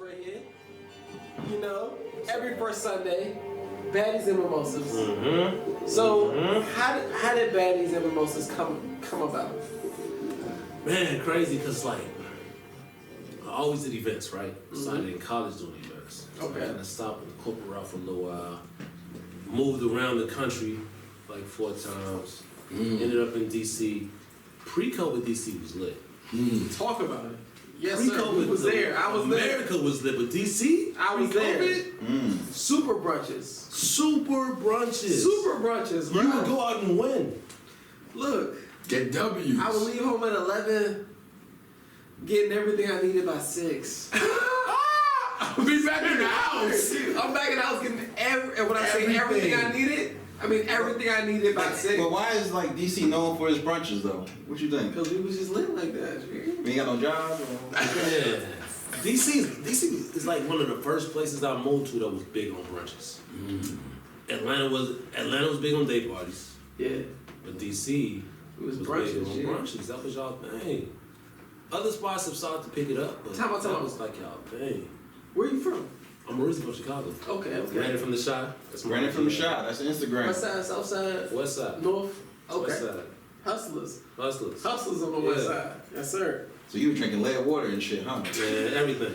right here. You know, every first Sunday, Baddies and Mimosas. So, how did Baddies and Mimosas come about? Man, crazy, cause like I always did events, right? Started in college doing events. Okay. I kind of stopped in the corporate route for a little while. Moved around the country like 4 times. Ended up in DC. Pre-COVID, DC was lit. Talk about it. Yes, Pre-COVID sir. Was there. I was there. America was lit, but DC, I was there. pre-COVID, Super brunches. super brunches. Super brunches, bro. You would go out and win. Look, Get W's. I would leave home at 11, getting everything I needed by 6. I'll be back in the house. I'm back in the house getting and when I say everything I needed, I mean everything I needed by 6. But why is like DC known for its brunches though? What you think? Because we was just living like that. We ain't got no job? Or... Yeah. DC is like one of the first places I moved to that was big on brunches. Atlanta was big on day parties. Yeah. But DC It was big brunches, on yeah. brunches. That was y'all thing. Other spots have started to pick it up, but Time out. that was like y'all thing. Where you from? I'm originally from Chicago. Okay. Brandon from the Shot. That's Brandon from the Shot. That's Instagram. West side, south side, West Side. north. Okay. West Side. Hustlers. Hustlers. Hustlers on the Yeah. west side. Yes, sir. So you were drinking lead water and shit, huh? Yeah, everything.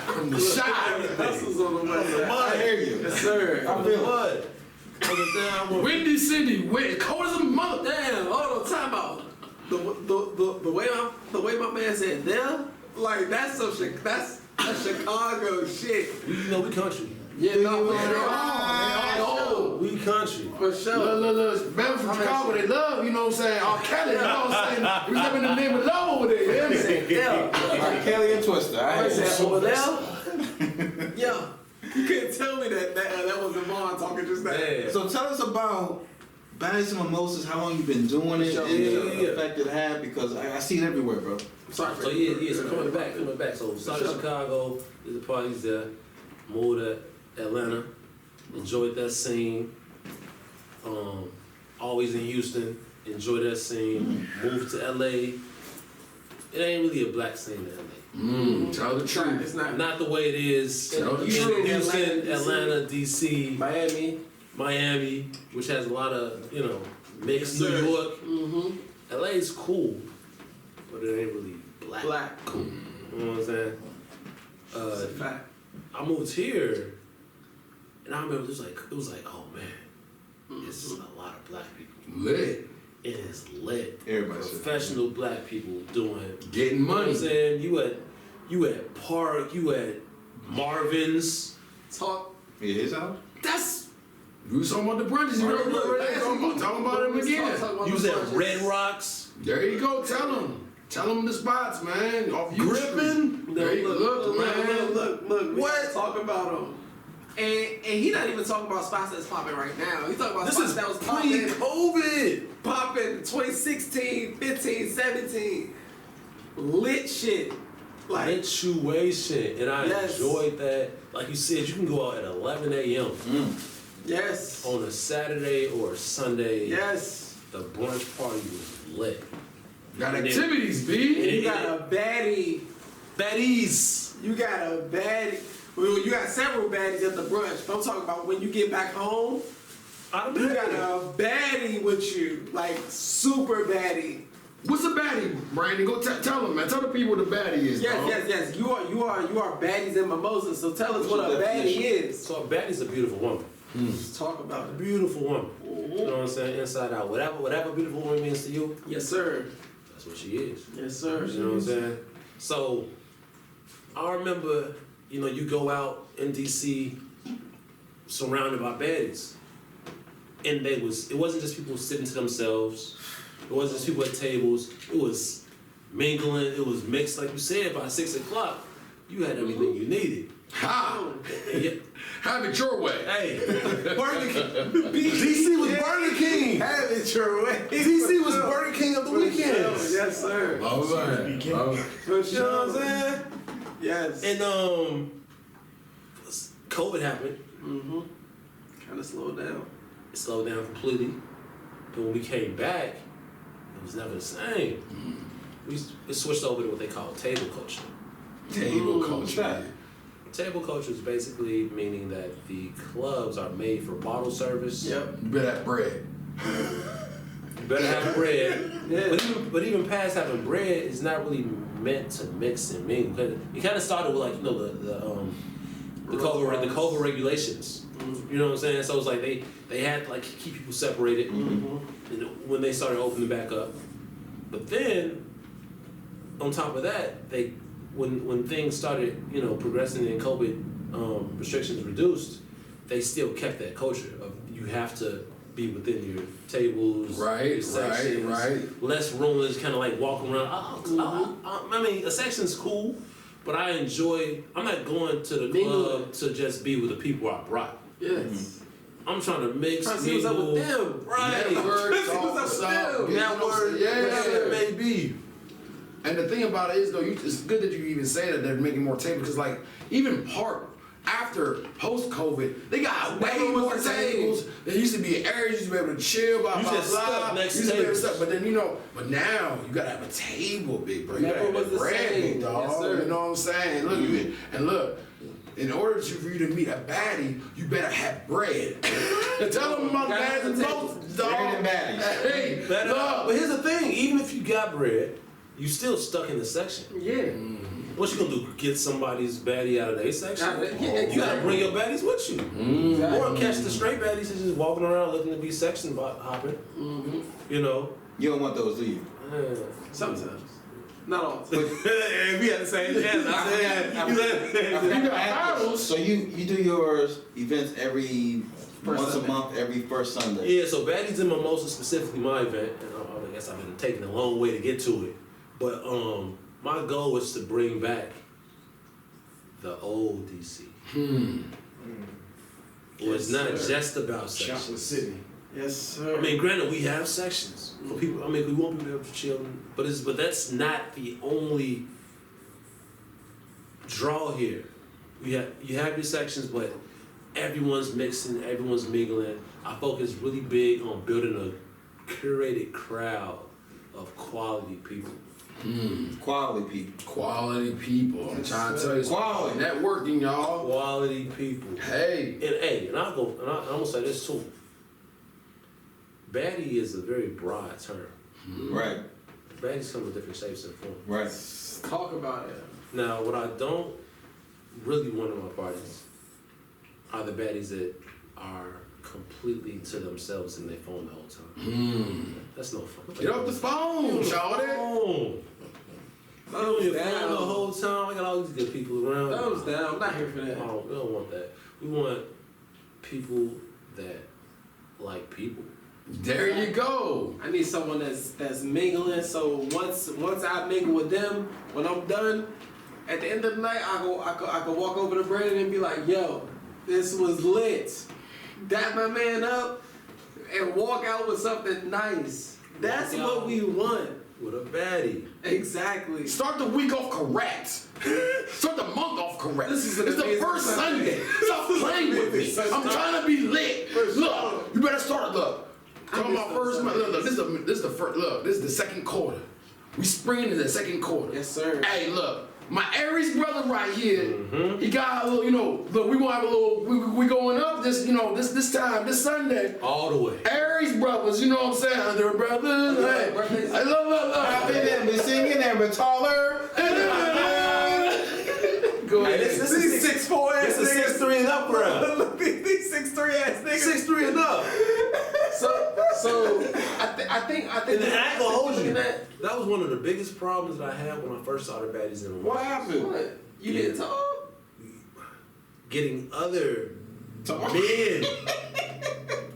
From the shot. Hustlers on the west side. I hear you. Yes, sir. I feel What? Windy City, cold as a mother. Damn, hold on, time out. The way my man said there, like that's a Chicago shit. You know we country. Yeah, no, We country. for sure. Look, man from Chicago, they love, you know what I'm saying? R. Kelly, you know what I'm saying? We live in the name of love over there, you hear me? Said there. R. Kelly and Twister. I I hear said you. over there. Yeah, you couldn't tell me that was Devon talking just now. Yeah. So tell us about Baddies and Mimosas, how long you been doing it, and the effect it had, because I see it everywhere, bro. Sorry. So yeah, so coming back. So started Chicago, did the parties there, moved to Atlanta, enjoyed that scene. Always in Houston, enjoyed that scene. Moved to LA. It ain't really a black scene in LA. Tell the truth. It's not. Not the way it is in Tell the truth. Houston, Atlanta, DC, Miami. which has a lot of, mixed Yes, sir. New York. Mm-hmm. LA is cool, but it ain't really black. Black. Cool. You know what I'm saying? It's a fact. I moved here, and I remember it was like, oh man, this is a lot of black people. Lit. It is lit. Everybody said Professional black people doing. Getting You know what money. I'm saying? You at Park, you at Marvin's. Talk. Yeah, his house? That's We was talking about the brunches, you heard me talking about them again. you was at Red Rocks. There you go, tell them the spots, man. Off you Gripping. There you look, man. Look. What? Talk about them. And he not even talking about spots that's popping right now. He's talking about This spots is that was popping pre-COVID. 2016, 15, 17. Lit shit. Like, Situation, and I Yes. enjoyed that. Like you said, you can go out at 11 a.m. yes. on a Saturday or a Sunday. Yes. The brunch party was lit. Got activities, B. You got a baddie. Baddies. You got a baddie. Well, you got several baddies at the brunch. But I'm talking about when you get back home. You got a baddie with you, like super baddie. What's a baddie, Brandon? Go tell them, man. Tell the people what a baddie is, dog. Yes. You are baddies and mimosas. So tell us what a baddie is. So a baddie's a beautiful woman. Let's talk about it. Beautiful woman. You know what I'm saying? Inside out. Whatever beautiful woman means to you, Yes, sir. that's what she is. Yes, sir. You know what I'm saying? So I remember, you go out in DC surrounded by baddies. And it wasn't just people sitting to themselves. It wasn't just people at tables. It was mingling. It was mixed, like you said, by 6 o'clock. You had everything you needed. Ha! Yeah. Have it your way. Hey, Burger King. DC was Burger King. Have it your way. DC was Burger King of the weekends. Yes, sir. All right. For sure. You know what I'm saying? Yes. And COVID happened. Kind of slowed down. It slowed down completely. But when we came back, it was never the same. It switched over to what they call table culture. Table culture. Table culture is basically meaning that the clubs are made for bottle service. Yep. You better have bread. You better have bread. Yeah. But even past having bread, it's not really meant to mix and mingle. Because it kind of started with, like, you know, the COVID regulations. Mm-hmm. You know what I'm saying? So it's like they had to, like, keep people separated when they started opening back up. But then, on top of that, when things started, you know, progressing and COVID restrictions reduced, they still kept that culture of you have to be within your tables, your sections, less room to just kind of like walk around. I mean, a section's cool, but I'm not going to the club to just be with the people I brought. Yes. I'm trying to mix, Trying to see what's up with them. right? Network, Whatever it may be. And the thing about it is, though, it's good that you even say that they're making more tables, because, like, even after post-COVID, they got way more tables. There used to be areas you used to be able to chill, blah, blah, blah. Next Used to be able to tables. stuff, but then, you know, but now you gotta have a table, big bro. You Never gotta was have the bread, same. big dog. Yes, sir. You know what I'm saying? Look, in order for you to meet a baddie, you better have bread. Tell them about Baddies Mimosas, dog. Bread and baddies. Hey, But look. here's the thing: even if you got bread, you still stuck in the section. Yeah. What you gonna do? Get somebody's baddie out of their section? Yeah, You gotta bring your baddies with you, Exactly. or catch the straight baddies and just walking around looking to be section hopping. You know. You don't want those, do you? Sometimes. Not all the time. We had the same chance. You got bottles. So you do your events every once Sunday. a month, every first Sunday. Yeah, so Baddies and Mimosas, specifically my event, and I guess I've been taking a long way to get to it. But my goal is to bring back the old DC. Where it's not just about sections. Chocolate City. Yes, sir. I mean, granted, we have sections for people. I mean, we want people to be able to chill, but that's not the only draw here. You have your sections, but everyone's mixing, everyone's mingling. I focus really big on building a curated crowd of quality people. Quality people. Quality people. I'm trying to tell you. Quality. Networking, y'all. Quality people. Hey. And I'm gonna say this too. Baddie is a very broad term. Right. Baddies come in different shapes and forms. Right. Talk about it. Now, what I don't really want in my parties are the baddies that are completely to themselves in their phone the whole time. That's no fun. Get off the phone, shawty. phone. You on your phone the whole time. I got all these good people around. Thumbs down. I'm not here for that. We don't want that. We want people that like people. There you go. I need someone that's mingling. So once I mingle with them, when I'm done, at the end of the night, I go walk over to Brandon and be like, "Yo, this was lit." Dap my man up and walk out with something nice. That's Walk what out. we want. With a baddie. Exactly. Start the week off correct. Start the month off correct. This is an it's the amazing first Sunday. Sunday. Stop playing with me. I'm trying to be lit. Look, you better start. Look, come missed on those first month. Look, Sundays. this is the first. Look, this is the second quarter. We spring into the second quarter. Yes, sir. Hey, look, my Aries brother right here. He got a little. You know, look, we gonna have a little. We going up this. You know, this time, this Sunday. All the way. Aries brothers, you know what I'm saying? Under brothers. Hey, brothers. I love. I've been singing and we're taller. Go Hey, ahead. this is 6'4" ass This is niggas. 6'3" and up crowd. Look at these 6'3" ass niggas. 6'3" and up. So I think And I ain't gonna hold you. That, That was one of the biggest problems that I had when I first started Baddies in what happened? What? You didn't talk? Getting other men.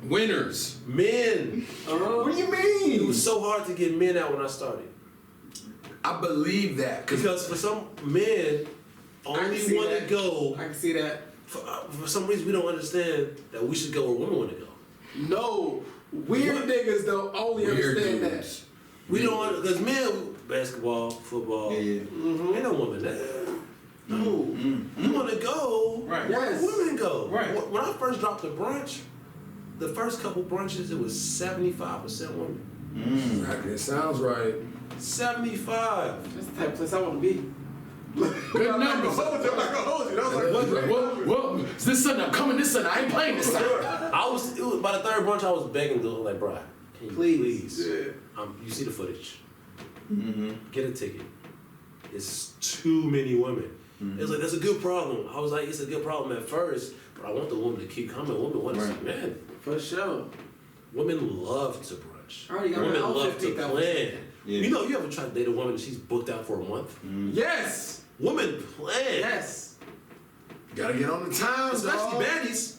Winners. Men. What do you It mean? was so hard to get men out when I started. I believe that. Because for some men, only see want to that. go. I can see that. For some reason, we don't understand that we should go where women want to go. No, weird niggas don't only Weird understand dudes. We don't, because men, basketball, football, Yeah. ain't no woman there. No. You want to go Right. where Yes. women go. Right. When I first dropped the brunch, the first couple brunches, it was 75% women. It sounds right. 75. That's the type of place I want to be. Good numbers. I'm not gonna hold you. That was like, Well, this Sunday, I'm coming this Sunday. I ain't playing this Sunday. It was by the third brunch. I was begging, though, like, bro, can you please? Yeah. You see the footage. Mm-hmm. Get a ticket. It's too many women. It was like, that's a good problem. I was like, it's a good problem at first, but I want the woman to keep coming. Women want to see men. For sure. Women love to brunch. I already got Women my love outfit to picked out. plan. Yeah. You know, you ever try to date a woman and she's booked out for a month? Yes. Women plan. Yes. Gotta get on the times, Especially dog. baddies.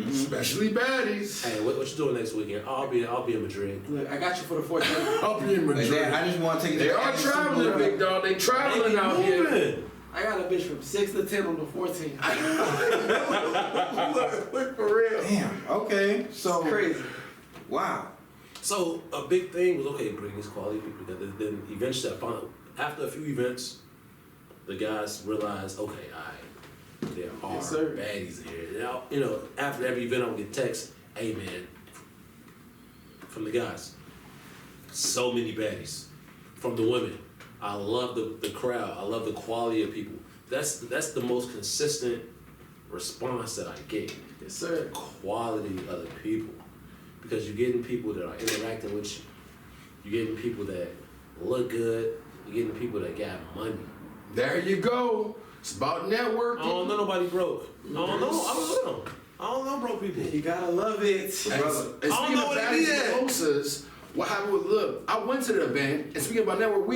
Especially baddies. Hey, what you doing next weekend? I'll be in Madrid. Look, I got you for the 14th. I'll be in Like Madrid. that, I just want to take it. They to are every traveling, single- big dog. They traveling out here. Moving. I got a bitch from 6 to 10 on the 14th. look for real. Damn. Okay. So It's crazy. wow. So a big thing was, okay, bring these quality people together. Then eventually after a few events, the guys realized, okay, there are Yes, sir. baddies here. Now, you know, after every event, I would get texts, hey man, from the guys. So many baddies. From the women. I love the crowd. I love the quality of people. That's the most consistent response that I get. Yes, sir. Quality of the people. Because you're getting people that are interacting with you. You're getting people that look good. You're getting people that got money. There you go. It's about networking. I don't know nobody broke. I don't know broke people. You gotta love it. And Brother, I don't speaking know of what it Baddies is. Mimosas, what happened with, look, I went to the event, and speaking about network,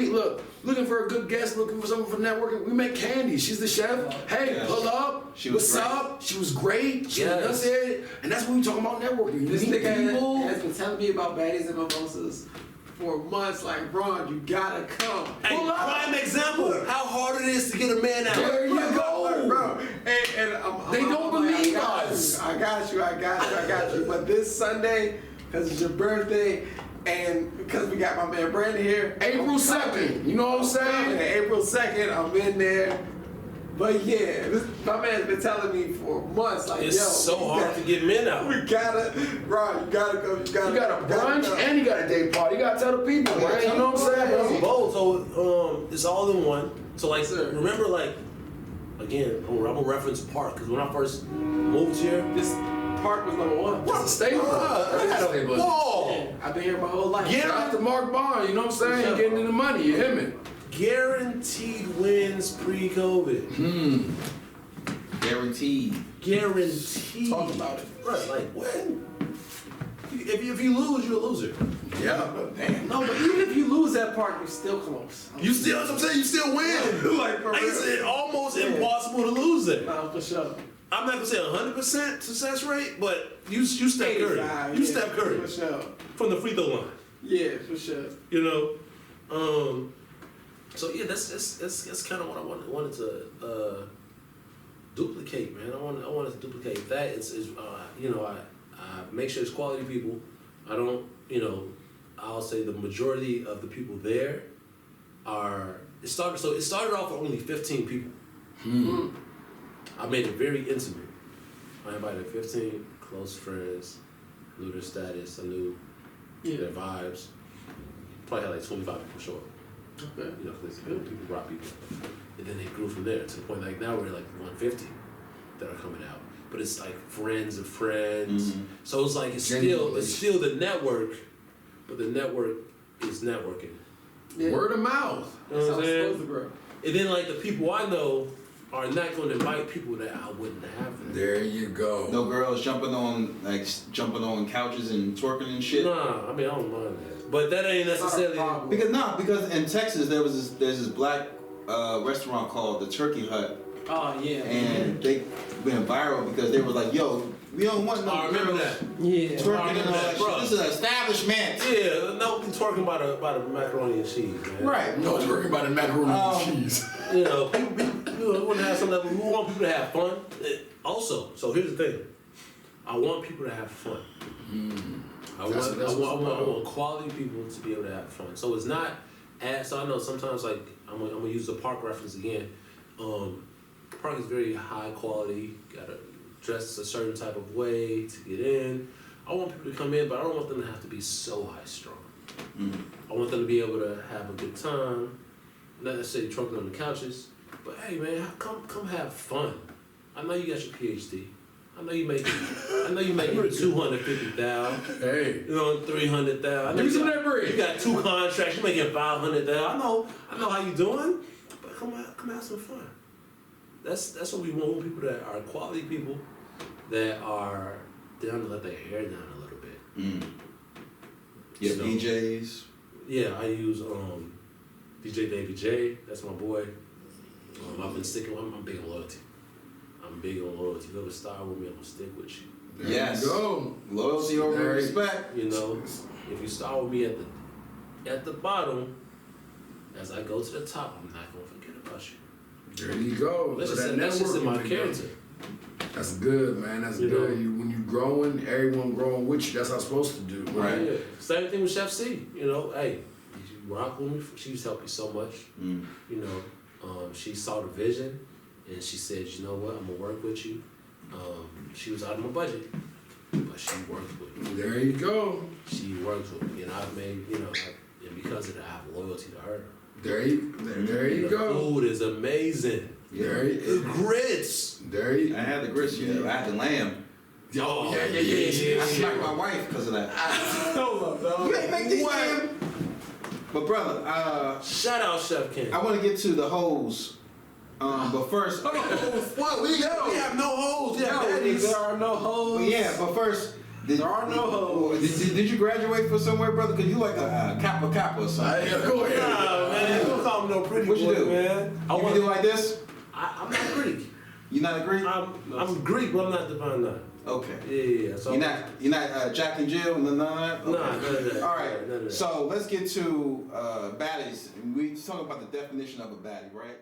looking for a good guest, looking for someone for networking, we met Candy. She's the chef. Hey, Yes. pull up. She was What's great. up? She was great. She Yes. was it. And that's what we talking about networking. You This meet nigga people. has been telling me about Baddies and Mimosas for months. Like, Ron, you gotta come. Hey, Pull up. prime example, how hard it is to get a man out. There you go. Bro, and They don't believe us. I got you. But this Sunday, because it's your birthday, and because we got my man Brandon here, April 2nd. You know what I'm saying? April 2nd, I'm in there. But yeah, my man's been telling me for months, like, It's yo, so hard to get men out. we gotta, Ron, you gotta go. You got a brunch and you got a day party. You gotta tell the people, man. You know what I'm saying? It's both, so it's all in one. So like, Sir. remember, like, again, I'm gonna reference Park, because when I first moved here, This park was number one. It's a staple. I had a ball. I've been here my whole life. Yeah. Shout out to Mark Bond, you know what I'm saying? He getting in the money, you hear me? Guaranteed wins pre-COVID. Guaranteed. Guaranteed. Talk about it. Right, like when? If you lose, you're a loser. Yeah. Damn. No, but even if you lose that part, you're still close. You still, that's what I'm saying, you still win. Like, for Like I real. said, almost impossible to lose it. Nah, for sure. I'm not gonna say 100% success rate, but you Steph Curry. 85, You yeah, Steph Curry For sure. from the free throw line. Yeah, for sure. You know, so yeah, that's kind of what I wanted to duplicate, man. I wanted to duplicate that. It's you know, I make sure it's quality people. I don't, you know, I'll say the majority of the people there are. It started off with only 15 people. I made it very intimate. I invited 15 close friends, knew their status, I knew their vibes. Probably had like 25 people show up. Okay. You know, because people brought people. And then they grew from there to the point like now we're like 150 that are coming out. But it's like friends of friends. So it's like it's still the network, but the network is networking. Yeah. Word of mouth. You know That's what how I'm it's saying? supposed to grow. And then like the people I know are not going to invite people that I wouldn't have there. There you go. No girls jumping on couches and twerking and shit. Nah, I mean I don't mind that, but that ain't necessarily. problem. Because in Texas there's this black restaurant called the Turkey Hut, Oh, yeah. and they went viral because they were like, "Yo, we don't want no I remember girls that. Yeah. twerking and all that Bro. shit. This is an establishment." Yeah, no twerking by the macaroni and cheese, man. Right. No, it's working about the macaroni and cheese. You know, people want to have something. We want people to have fun. Also, so here's the thing. I want people to have fun. I want quality people to be able to have fun. So it's not. So I know sometimes like I'm gonna use the Park reference again. Park is very high quality. Gotta dress a certain type of way to get in. I want people to come in, but I don't want them to have to be so high strung. I want them to be able to have a good time. Not necessarily trucking on the couches, But hey, man, come have fun. I know you got your PhD. I know you making 250,000. Hey. You know, 300,000. Give me some of that bread. You got 2 contracts. You making 500,000. I know how you doing. But come have some fun. That's what we want. People that are quality people that are down to let their hair down a little bit. Yeah, So, DJs. Yeah, I use DJ Davy J. That's my boy. I've been sticking. I'm big on loyalty. I'm big on loyalty. You ever start with me, I'm gonna stick with you. There Yes. you go. Loyalty over There you- respect. You know, if you start with me at the bottom, as I go to the top, I'm not gonna forget about you. There you go. That's So just, that that's just in my networking, character. That's good, man. That's You good. know. When you growing, everyone growing with you. That's how it's supposed to do. Right. Yeah. Same thing with Chef C. You know, hey, you rock with me. She's helped me so much. You know, she saw the vision, and she said, you know what, I'm gonna work with you. She was out of my budget, but she worked with me. There you go. She works with me, and I've made, you know, and because of that, I have loyalty to her. There you The go. food is amazing. There The you grits. There you I had the grits yet. I had the lamb. Oh, yeah. I smacked my wife because of that. Hold up, dog. You ain't make these What? lamb. But brother, Shout out Chef Ken. I want to get to the hoes. But first, What? We have no hoes. We have No, baddies. there are no hoes. yeah. But first, There are no hoes. Did you graduate from somewhere, brother? Cause you like a kappa or something. go ahead. Nah, man. Don't call me no pretty What you boy, do? man. You can do like this. I'm not Greek. You not agree? I'm Greek, but I'm not divine nine. Okay. Yeah. So You're not Jack and Jill and none of that. Nah, Okay. none of that. All right. None of that. So let's get to baddies. We talk about the definition of a baddie, right?